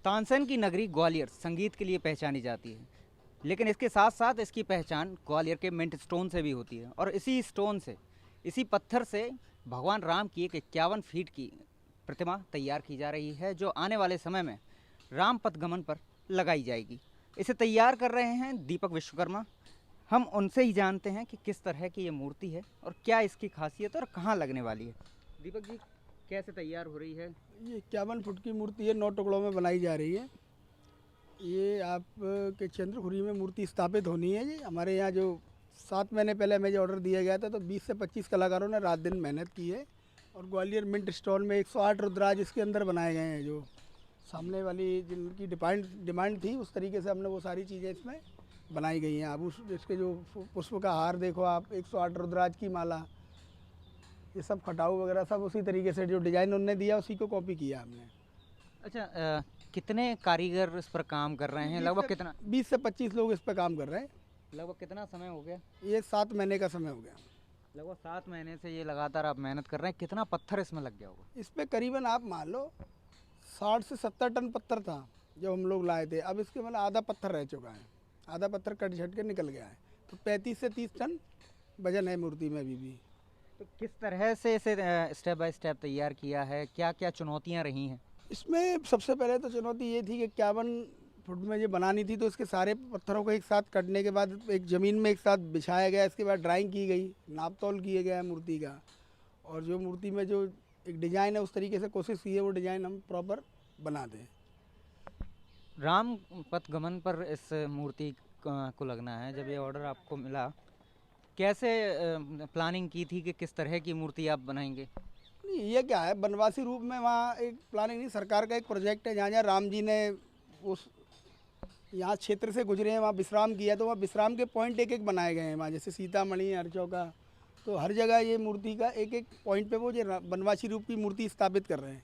तानसेन की नगरी ग्वालियर संगीत के लिए पहचानी जाती है, लेकिन इसके साथ साथ इसकी पहचान ग्वालियर के मिंट स्टोन से भी होती है। और इसी स्टोन से, इसी पत्थर से भगवान राम की एक 51 फीट की प्रतिमा तैयार की जा रही है, जो आने वाले समय में राम पथगमन पर लगाई जाएगी। इसे तैयार कर रहे हैं दीपक विश्वकर्मा। हम उनसे ही जानते हैं कि किस तरह की ये मूर्ति है और क्या इसकी खासियत है और कहाँ लगने वाली है। दीपक जी, कैसे तैयार हो रही है? ये 51 फुट की मूर्ति है, 9 टुकड़ों में बनाई जा रही है। ये आप के चंद्रखुरी में मूर्ति स्थापित होनी है। जी हमारे यहाँ जो 7 महीने पहले हमें जो ऑर्डर दिया गया था, तो 20 से 25 कलाकारों ने रात दिन मेहनत की है। और ग्वालियर मिंट स्टोन में 108 रुद्राज इसके अंदर बनाए गए हैं। जो सामने वाली जिनकी डिमांड थी, उस तरीके से हमने वो सारी चीज़ें इसमें बनाई गई हैं। अब उस इसके जो पुष्प का हार देखो आप, 108 रुद्राज की माला, ये सब खटाऊ वगैरह सब उसी तरीके से जो डिज़ाइन उन्होंने दिया उसी को कॉपी किया हमने। अच्छा, कितने कारीगर इस पर काम कर रहे हैं? लगभग कितना? 20 से 25 लोग इस पर काम कर रहे हैं। लगभग कितना समय हो गया? ये 7 महीने का समय हो गया। लगभग 7 महीने से ये लगातार आप मेहनत कर रहे हैं। कितना पत्थर इसमें लग गया होगा? इस पर करीबन आप मान लो 60 से 70 टन पत्थर था जब हम लोग लाए थे। अब इसके मतलब आधा पत्थर रह चुका है, आधा पत्थर कट झट के निकल गया है। तो 35 से 30 टन वजन है मूर्ति में अभी भी। तो किस तरह से इसे स्टेप बाय स्टेप तैयार किया है? क्या क्या चुनौतियां रही हैं? इसमें सबसे पहले तो चुनौती ये थी कि 51 फुट में ये बनानी थी, तो इसके सारे पत्थरों को एक साथ कटने के बाद एक ज़मीन में एक साथ बिछाया गया। इसके बाद ड्राइंग की गई, नाप तोल किया गया मूर्ति का। और जो मूर्ति में जो एक डिज़ाइन है, उस तरीके से कोशिश की है वो डिज़ाइन हम प्रॉपर बना दें। राम पथगमन पर इस मूर्ति को लगना है। जब ये ऑर्डर आपको मिला, कैसे प्लानिंग की थी कि किस तरह की मूर्ति आप बनाएंगे? नहीं, ये क्या है, वनवासी रूप में वहाँ एक प्लानिंग नहीं, सरकार का एक प्रोजेक्ट है। जहाँ जहाँ राम जी ने उस यहाँ क्षेत्र से गुजरे हैं, वहाँ विश्राम किया, तो वहाँ विश्राम के पॉइंट एक एक बनाए गए हैं वहाँ, जैसे सीतामढ़ी, हरचौका। तो हर जगह ये मूर्ति का एक एक पॉइंट पे वो जो वनवासी रूप की मूर्ति स्थापित कर रहे हैं।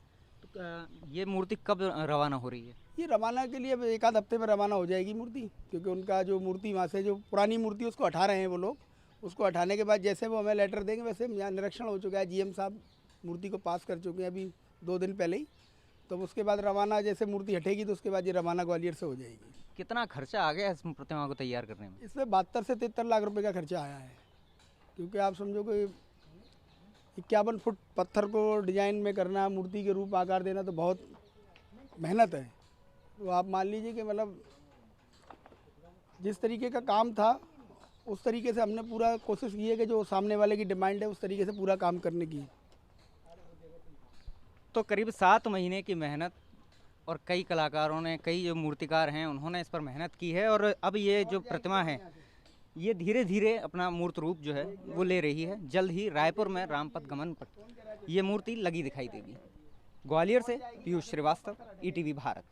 तो ये मूर्ति कब रवाना हो रही है? ये रवाना के लिए अब 1 आध हफ्ते में रवाना हो जाएगी मूर्ति, क्योंकि उनका जो मूर्ति वहाँ से जो पुरानी मूर्ति उसको हटा रहे हैं वो लोग। उसको हटाने के बाद जैसे वो हमें लेटर देंगे, वैसे यहाँ निरीक्षण हो चुका है, जीएम साहब मूर्ति को पास कर चुके हैं अभी 2 दिन पहले ही। तो उसके बाद रवाना, जैसे मूर्ति हटेगी तो उसके बाद ये रवाना ग्वालियर से हो जाएगी। कितना खर्चा आ गया इस प्रतिमा को तैयार करने में? इसमें 72 से 73 लाख रुपए का खर्चा आया है। क्योंकि आप समझो कि 51 फुट पत्थर को डिजाइन में करना, मूर्ति के रूप आकार देना, तो बहुत मेहनत है। तो आप मान लीजिए कि मतलब जिस तरीके का काम था उस तरीके से हमने पूरा कोशिश की है कि जो सामने वाले की डिमांड है उस तरीके से पूरा काम करने की। तो करीब 7 महीने की मेहनत, और कई कलाकारों ने, कई जो मूर्तिकार हैं उन्होंने इस पर मेहनत की है। और अब ये जो प्रतिमा है ये धीरे धीरे अपना मूर्त रूप जो है वो ले रही है। जल्द ही रायपुर में राम पथगमन पर ये मूर्ति लगी दिखाई देगी। ग्वालियर से पीयूष श्रीवास्तव, ईटीवी भारत।